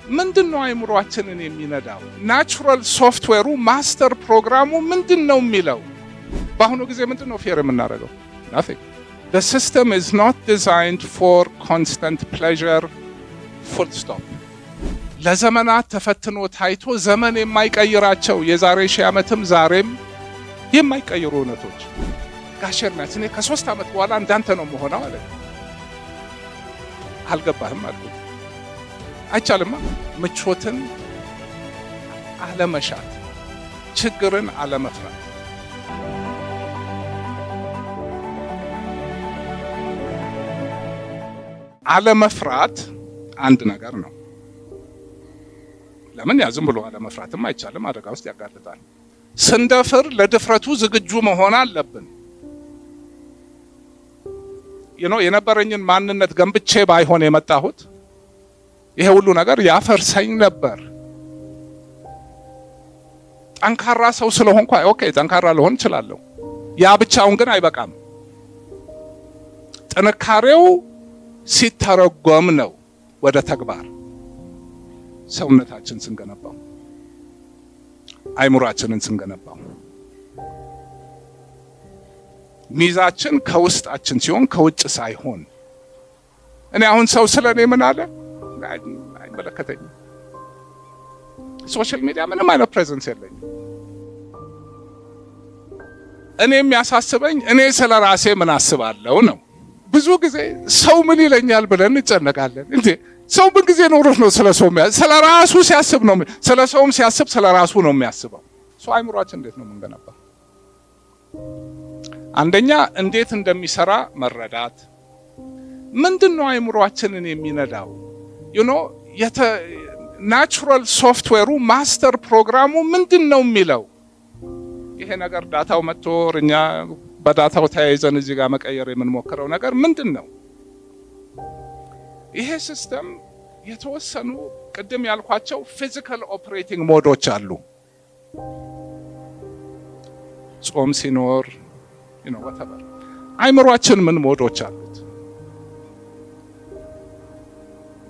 ምንድነው አይምሮአችንን የሚነዳው? ናቹራል ሶፍትዌሩ ማስተር ፕሮግራሙ ምንድነው የሚለው? በአሁኑ ጊዜ ምንድነው ፌር የምናደርገው? nothing. The system is not designed for constant pleasure, full stop. ለዘመናት ተፈትኖ ታይቶ ዘመን የማይቀይራቸው የዛሬ ሺህ ዓመትም ዛሬም የማይቀይሩ እውነቶች ጋሸርናት እኔ ከ3 ዓመት በኋላ እንዳንተ ነው መሆነው አለ። አልገባህም አልኩ። አይቻልማ። ምቾትን አለመሻት፣ ችግርን አለመፍራት። አለመፍራት አንድ ነገር ነው። ለምን ያዝም ብሎ አለመፍራትም አይቻልም፣ አደጋ ውስጥ ያጋልጣል። ስንደፍር ለድፍረቱ ዝግጁ መሆን አለብን። የነበረኝን ማንነት ገንብቼ ባይሆን የመጣሁት ይሄ ሁሉ ነገር ያፈርሰኝ ነበር። ጠንካራ ሰው ስለሆንኩ ኦኬ ጠንካራ ልሆን እችላለሁ። ያ ብቻውን ግን አይበቃም። ጥንካሬው ሲተረጎም ነው ወደ ተግባር ሰውነታችን ስንገነባው፣ አይምሮአችንን ስንገነባው። ሚዛችን ከውስጣችን ሲሆን ከውጭ ሳይሆን። እኔ አሁን ሰው ስለኔ ምን አለ አይመለከተኝም። ሶሻል ሚዲያ ምንም አይነት ፕሬዘንስ የለኝም። እኔ የሚያሳስበኝ እኔ ስለራሴ ምን አስባለሁ ነው። ብዙ ጊዜ ሰው ምን ይለኛል ብለን እንጨነቃለን። እንዴ ሰው ምን ጊዜ ኖሮት ነው ስለ ሰው ስለራሱ ሲያስብ ነው። ስለ ሰውም ሲያስብ ስለራሱ ነው የሚያስበው። ሰው አይምሮአችን እንዴት ነው የምንገነባው? አንደኛ እንዴት እንደሚሰራ መረዳት። ምንድነው አይምሮአችንን የሚነዳው? ናቹራል ሶፍትዌሩ ማስተር ፕሮግራሙ ምንድነው የሚለው? ይሄ ነገር ዳታው መጥቶ እኛ በዳታው ተያይዘን እዚህ ጋር መቀየር የምንሞክረው ነገር ምንድነው? ይሄ ሲስተም የተወሰኑ ቅድም ያልኳቸው ፊዚካል ኦፕሬቲንግ ሞዶች አሉ። ጾም ሲኖር whatever አይምሮአችን ምን ሞዶች አሉት?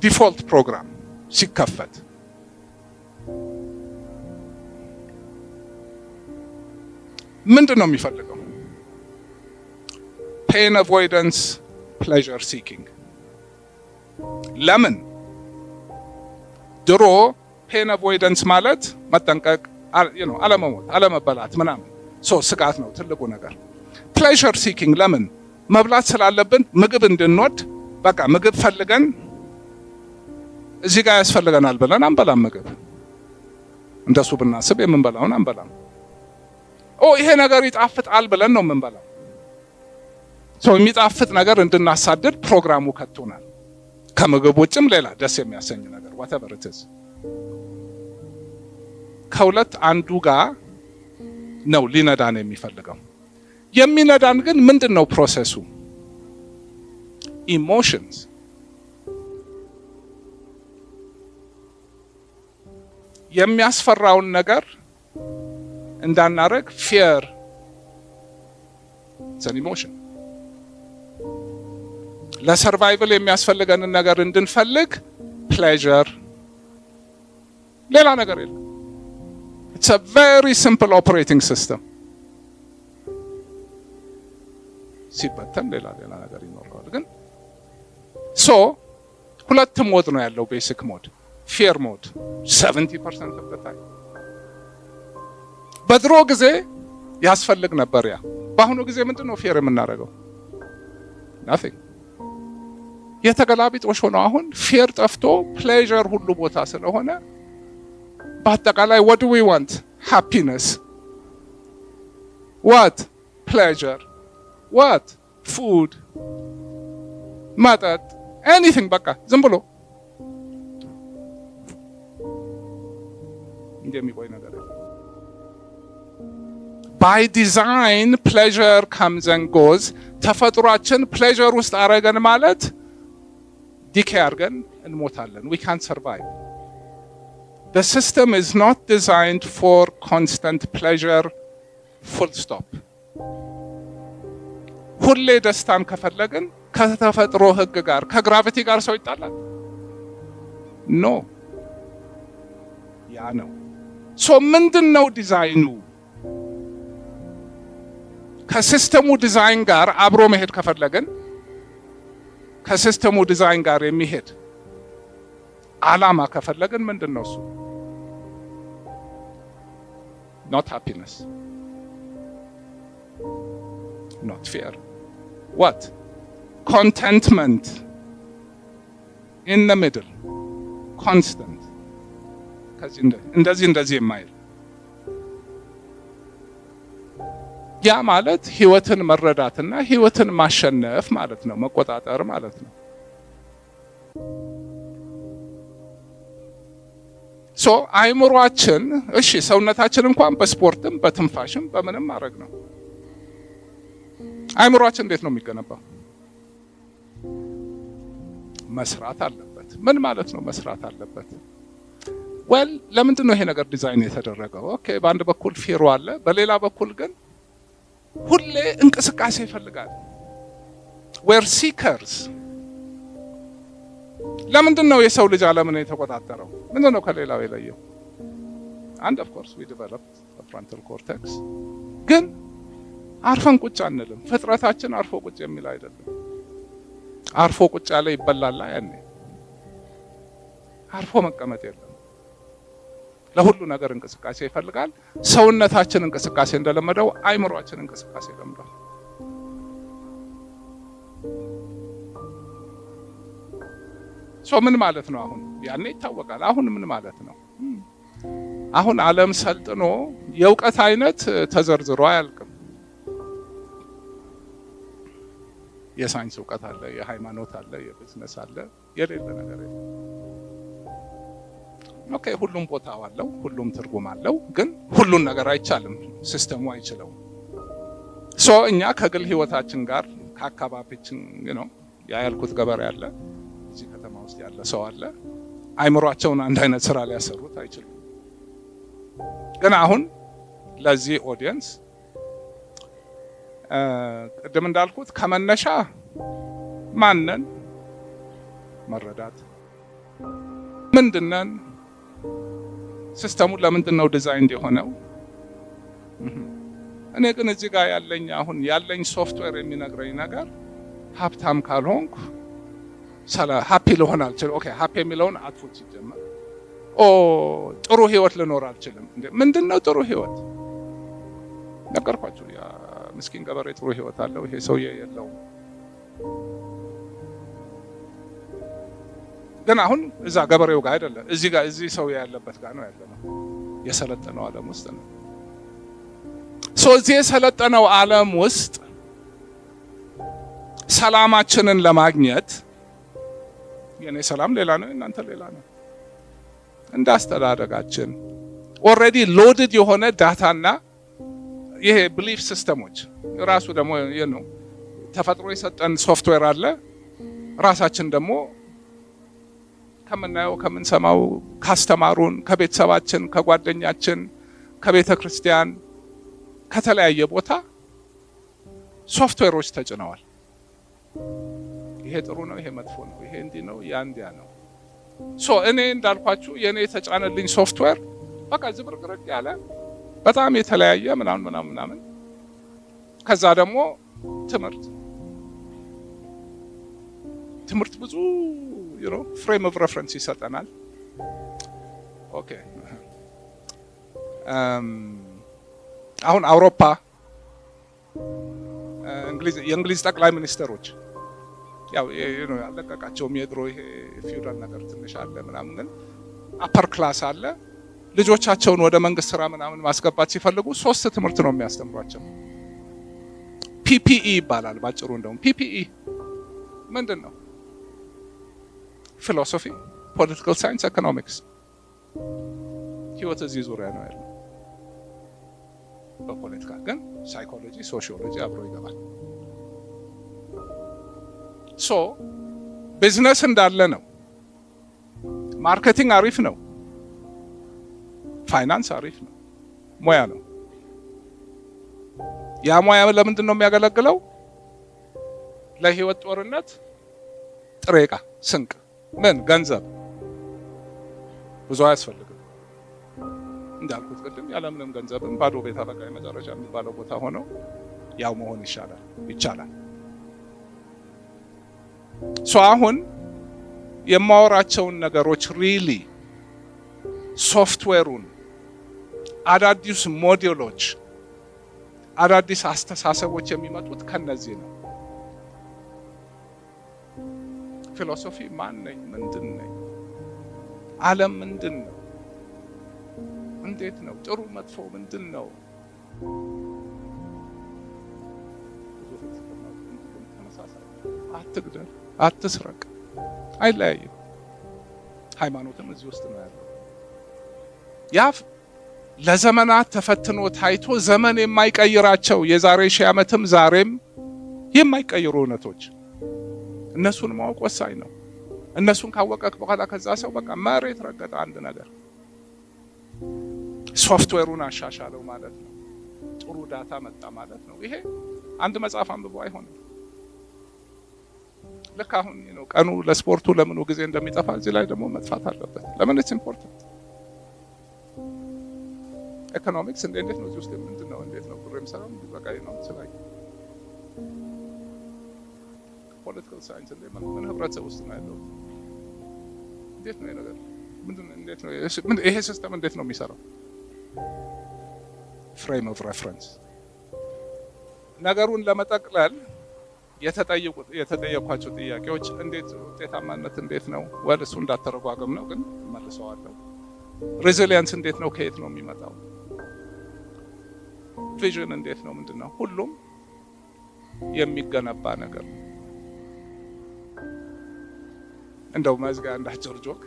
ዲፎልት ፕሮግራም ሲከፈት ምንድነው የሚፈልገው? ፔን አቮይደንስ፣ ፕሌዠር ሲኪንግ። ለምን? ድሮ ፔን አቮይደንስ ማለት መጠንቀቅ፣ አለመሞት፣ አለመበላት ምናምን ስጋት ነው ትልቁ ነገር። ፕሌዠር ሲኪንግ ለምን? መብላት ስላለብን ምግብ እንድንወድ በቃ ምግብ ፈልገን እዚህ ጋር ያስፈልገናል ብለን አንበላም። ምግብ እንደሱ ብናስብ የምንበላውን አንበላም። ይሄ ነገር ይጣፍጣል ብለን ነው የምንበላው። የሚጣፍጥ ነገር እንድናሳድድ ፕሮግራሙ ከቶናል። ከምግብ ውጭም ሌላ ደስ የሚያሰኝ ነገር whatever it is ከሁለት አንዱ ጋር ነው ሊነዳን የሚፈልገው። የሚነዳን ግን ምንድነው ፕሮሰሱ? ኢሞሽንስ። የሚያስፈራውን ነገር እንዳናረግ ፊየር ዘን ኢሞሽን። ለሰርቫይቫል የሚያስፈልገንን ነገር እንድንፈልግ ፕሌዠር፣ ሌላ ነገር የለም። It's a very simple operating system. ሲበተን ሌላ ነገር ይኖረዋል። ግን ሁለት ሞድ ነው ያለው። ቤሲክ ሞድ፣ ፊየር ሞድ 70% of the time። በድሮ ጊዜ ያስፈልግ ነበር ያ። በአሁኑ ጊዜ ምንድነው ፊየር የምናደርገው? nothing። የተገላቢጦሽ ሆኖ አሁን ፊየር ጠፍቶ ፕሌዠር ሁሉ ቦታ ስለሆነ በአጠቃላይ what do we want? happiness. what? pleasure. what? food. መጠጥ፣ anything በቃ ዝም ብሎ እንደሚቆይ ነገር የለም። by design pleasure comes and goes። ተፈጥሯችን ፕሌዠር ውስጥ አረገን ማለት ዲኬ አርገን እንሞታለን። we can't survive. The system is not designed for constant pleasure, full stop. ሁሌ ደስታን ከፈለግን ከተፈጥሮ ህግ ጋር ከግራቪቲ ጋር ሰው ይጣላል? ኖ። ያ ነው። ሶ ምንድነው ዲዛይኑ? ከሲስተሙ ዲዛይን ጋር አብሮ መሄድ ከፈለግን ከሲስተሙ ዲዛይን ጋር የሚሄድ ዓላማ ከፈለግን ምንድነው እሱ? not happiness, not fear. What? Contentment in the middle, constant. እንደዚህ የማይል ያ ማለት ህይወትን መረዳትና ህይወትን ማሸነፍ ማለት ነው፣ መቆጣጠር ማለት ነው። ሶ አይምሮአችን እሺ ሰውነታችን እንኳን በስፖርትም በትንፋሽም በምንም ማድረግ ነው። አይምሮአችን እንዴት ነው የሚገነባው? መስራት አለበት። ምን ማለት ነው መስራት አለበት? ወል ለምንድን ነው ይሄ ነገር ዲዛይን የተደረገው? ኦኬ በአንድ በኩል ፊሩ አለ፣ በሌላ በኩል ግን ሁሌ እንቅስቃሴ ይፈልጋል። ዌር ሲከርስ። ለምንድን ነው የሰው ልጅ ዓለምን የተቆጣጠረው? ምንድን ነው ከሌላው የለየው? አንድ ኦፍ ኮርስ ዊ ዲቨሎፕድ ፍሮንታል ኮርቴክስ፣ ግን አርፈን ቁጭ አንልም። ፍጥረታችን አርፎ ቁጭ የሚል አይደለም። አርፎ ቁጭ ያለ ይበላል። ያኔ አርፎ መቀመጥ የለም። ለሁሉ ነገር እንቅስቃሴ ይፈልጋል። ሰውነታችን እንቅስቃሴ እንደለመደው አይምሮአችን እንቅስቃሴ ለምዷል። ሶ ምን ማለት ነው አሁን? ያኔ ይታወቃል። አሁን ምን ማለት ነው? አሁን ዓለም ሰልጥኖ የእውቀት አይነት ተዘርዝሮ አያልቅም። የሳይንስ እውቀት አለ፣ የሃይማኖት አለ፣ የቢዝነስ አለ፣ የሌለ ነገር የለም። ኦኬ ሁሉም ቦታው አለው፣ ሁሉም ትርጉም አለው፣ ግን ሁሉን ነገር አይቻልም፣ ሲስተሙ አይችለውም። ሶ እኛ ከግል ህይወታችን ጋር ከአካባቢችን ያ ያልኩት ገበሬ አለ፣ እዚህ ከተማ ውስጥ ያለ ሰው አለ፣ አይምሮአቸውን አንድ አይነት ስራ ሊያሰሩት አይችሉም። ግን አሁን ለዚህ ኦዲየንስ ቅድም እንዳልኩት ከመነሻ ማንነን መረዳት፣ ምንድነን፣ ሲስተሙ ለምንድን ነው ዲዛይን የሆነው? እኔ ግን እዚህ ጋር ያለኝ ሶፍትዌር የሚነግረኝ ነገር ሀብታም ካልሆንኩ ሃፒ ልሆን አልችልም። ኦኬ ሃፒ የሚለውን አጥፉት ሲጀመር። ጥሩ ህይወት ልኖር አልችልም። ምንድነው ጥሩ ህይወት? ነገርኳችሁ። ያ ምስኪን ገበሬ ጥሩ ህይወት አለው፣ ይሄ ሰውዬ የለውም። ግን አሁን እዛ ገበሬው ጋር አይደለም፣ እዚህ ሰው ያለበት ጋር ነው ያለነው። የሰለጠነው ዓለም ውስጥ ነው። እዚህ የሰለጠነው ዓለም ውስጥ ሰላማችንን ለማግኘት የኔ ሰላም ሌላ ነው፣ እናንተ ሌላ ነው። እንዳስተዳደጋችን ኦልሬዲ ሎድድ የሆነ ዳታና ይሄ ብሊፍ ሲስተሞች ራሱ ደግሞ ተፈጥሮ የሰጠን ሶፍትዌር አለ። ራሳችን ደግሞ ከምናየው ከምንሰማው ካስተማሩን ከቤተሰባችን ከጓደኛችን ከቤተ ክርስቲያን ከተለያየ ቦታ ሶፍትዌሮች ተጭነዋል። ይሄ ጥሩ ነው፣ ይሄ መጥፎ ነው፣ ይሄ እንዲህ ነው፣ ያ እንዲያ ነው። እኔ እንዳልኳችሁ የኔ የተጫነልኝ ሶፍትዌር በቃ ዝብርቅርቅ ያለ በጣም የተለያየ ምናምን። ከዛ ደግሞ ትምህርት ብዙ ፍሬም ኦፍ ሬፈረንስ ይሰጠናል። ኦኬ አሁን አውሮፓ የእንግሊዝ ጠቅላይ ሚኒስትሮች ያለቀቃቸውም የድሮ ይሄ ፊውዳል ነገር ትንሽ አለ ምናምን፣ ግን አፐር ክላስ አለ። ልጆቻቸውን ወደ መንግስት ስራ ምናምን ማስገባት ሲፈልጉ 3 ትምህርት ነው የሚያስተምሯቸው። ፒፒኢ ይባላል ባጭሩ። እንደውም ፒፒኢ ምንድን ነው? ፊሎሶፊ፣ ፖለቲካል ሳይንስ፣ ኢኮኖሚክስ። ህይወት እዚህ ዙሪያ ነው ያለው። በፖለቲካ ግን ሳይኮሎጂ፣ ሶሺዮሎጂ አብሮ ይገባል። ቢዝነስ እንዳለ ነው። ማርኬቲንግ አሪፍ ነው። ፋይናንስ አሪፍ ነው። ሙያ ነው። ያ ሙያ ለምንድን ነው የሚያገለግለው? ለህይወት ጦርነት ጥሬ ዕቃ፣ ስንቅ፣ ገንዘብ ብዙ አያስፈልግም። እንዳልኩት ቅድም ያለምንም ገንዘብም ባዶ ቤት አበቃ መጨረሻ የሚባለው ቦታ ሆነው ያው መሆን ይቻላል። አሁን የማወራቸውን ነገሮች ሪሊ ሶፍትዌሩን፣ አዳዲስ ሞዴሎች፣ አዳዲስ አስተሳሰቦች የሚመጡት ከነዚህ ነው። ፊሎሶፊ ማን ነኝ? ምንድን ነኝ? ዓለም ምንድን ነው? እንዴት ነው? ጥሩ መጥፎ ምንድን ነው? አትግደል፣ አትስረቅ አይለያይም። ሃይማኖትም እዚህ ውስጥ ነው ያለው። ያ ለዘመናት ተፈትኖ ታይቶ ዘመን የማይቀይራቸው የዛሬ 1000 ዓመትም ዛሬም የማይቀይሩ እውነቶች፣ እነሱን ማወቅ ወሳኝ ነው። እነሱን ካወቀክ በኋላ ከዛ ሰው በቃ መሬት ረገጠ አንድ ነገር ሶፍትዌሩን አሻሻለው ማለት ነው። ጥሩ ዳታ መጣ ማለት ነው። ይሄ አንድ መጽሐፍ አንብቦ አይሆንም። ልክ አሁን ነው ቀኑ ለስፖርቱ ለምኑ ጊዜ እንደሚጠፋ እዚህ ላይ ደግሞ መጥፋት አለበት። ለምን ኢትስ ኢምፖርታንት። ኢኮኖሚክስ እንዴት ነው እዚህ ውስጥ ምንድነው? እንዴት ነው ብር የሚሰራው? በቃ ነው ስለይ ፖለቲካል ሳይንስ ምን ህብረተሰብ ውስጥ ነው ያለው? እንዴት ነው ነገር ምንድነው? እንዴት ነው ይሄ ሲስተም እንዴት ነው የሚሰራው? ፍሬም ኦፍ ሬፈረንስ ነገሩን ለመጠቅለል የተጠየኳቸው ጥያቄዎች እንዴት ውጤታማነት እንዴት ነው? ወደ እሱ እንዳተረጓገም ነው ግን መልሰዋለሁ። ሬዚሊየንስ እንዴት ነው? ከየት ነው የሚመጣው? ቪዥን እንዴት ነው? ምንድነው? ሁሉም የሚገነባ ነገር ነው። እንደው መዝጋ እንዳጭር ጆክ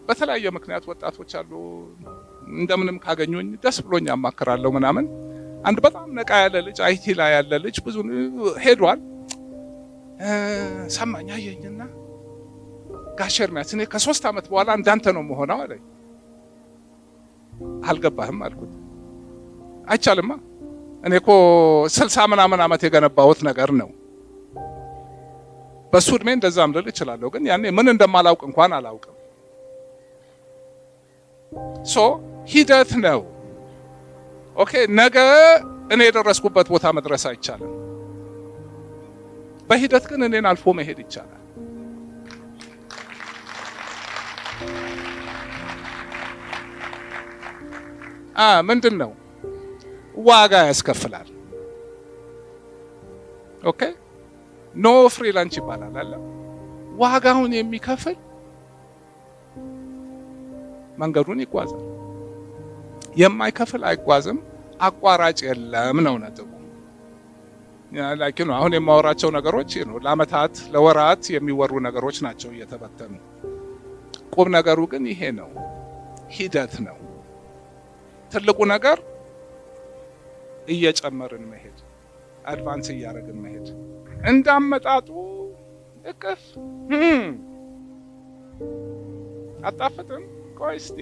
በተለያየ ምክንያት ወጣቶች አሉ እንደምንም ካገኙኝ ደስ ብሎኝ አማክራለሁ ምናምን። አንድ በጣም ነቃ ያለ ልጅ አይቲ ላይ ያለ ልጅ ብዙ ሄዷል። ሰማኝ አየኝና ጋሽ ኤርሚያስ እኔ ከ3 ዓመት በኋላ እንዳንተ ነው መሆነው አለኝ። አልገባህም አልኩት። አይቻልማ እኔ እኮ 60 ምናምን ዓመት የገነባሁት ነገር ነው። በሱ እድሜ እንደዛም ልል እችላለሁ፣ ግን ያኔ ምን እንደማላውቅ እንኳን አላውቅም። ሂደት ነው። ኦኬ ነገ እኔ የደረስኩበት ቦታ መድረስ አይቻልም። በሂደት ግን እኔን አልፎ መሄድ ይቻላል። ምንድን ነው ዋጋ ያስከፍላል። ኦኬ ኖ ፍሪ ላንች ይባላል አለ። ዋጋውን የሚከፍል መንገዱን ይጓዛል፣ የማይከፍል አይጓዝም። አቋራጭ የለም ነው ነጥቡ። ላይክ ነው አሁን የማወራቸው ነገሮች ነው ለአመታት ለወራት የሚወሩ ነገሮች ናቸው እየተበተኑ። ቁም ነገሩ ግን ይሄ ነው፣ ሂደት ነው። ትልቁ ነገር እየጨመርን መሄድ፣ አድቫንስ እያደረግን መሄድ። እንዳመጣጡ እቅፍ አጣፍጥም። ቆይ እስቲ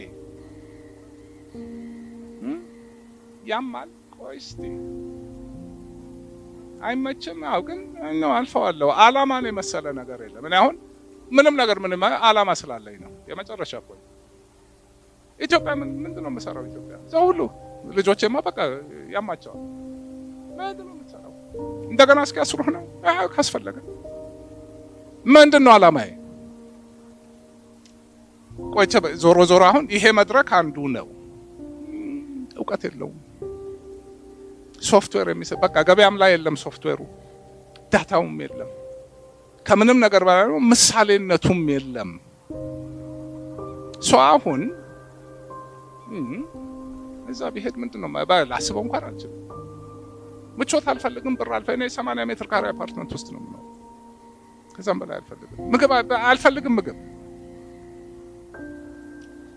ያማል። ቆይ እስቲ አይመችም። አው ግን ነው አልፈዋለሁ። አላማን የመሰለ ነገር የለም። እኔ አሁን ምንም ነገር ምንም አላማ ስላለኝ ነው። የመጨረሻ ቆይ ኢትዮጵያ ምንድነው የምሰራው? ኢትዮጵያ ሰው ሁሉ ልጆቼማ በቃ ያማቸዋል። ምንድነው የምትሰራው? እንደገና እስኪ አስሩህ ነው ካስፈለገ ምንድነው አላማዬ? ቆይ ዞሮ ዞሮ አሁን ይሄ መድረክ አንዱ ነው። እውቀት የለውም ሶፍትዌር የሚሰጥ በቃ ገበያም ላይ የለም ሶፍትዌሩ፣ ዳታውም የለም፣ ከምንም ነገር በላይ ነው ምሳሌነቱም የለም። አሁን እዛ ቢሄድ ምንድነው ላስበው እንኳን አልችልም። ምቾት አልፈልግም፣ ብር አልፈልግም። 80 ሜትር ካሬ አፓርትመንት ውስጥ ነው የምኖረው። ከዛም በላይ አልፈልግም። ምግብ አልፈልግም። ምግብ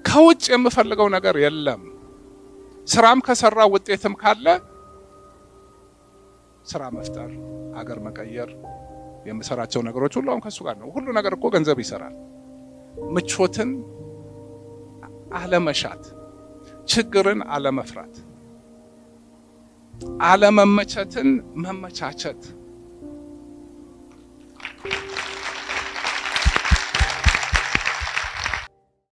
ከውጭ የምፈልገው ነገር የለም። ስራም ከሰራ ውጤትም ካለ ስራ መፍጠር፣ ሀገር መቀየር፣ የምሰራቸው ነገሮች ሁሉ አሁን ከሱ ጋር ነው። ሁሉ ነገር እኮ ገንዘብ ይሰራል። ምቾትን አለመሻት፣ ችግርን አለመፍራት፣ አለመመቸትን መመቻቸት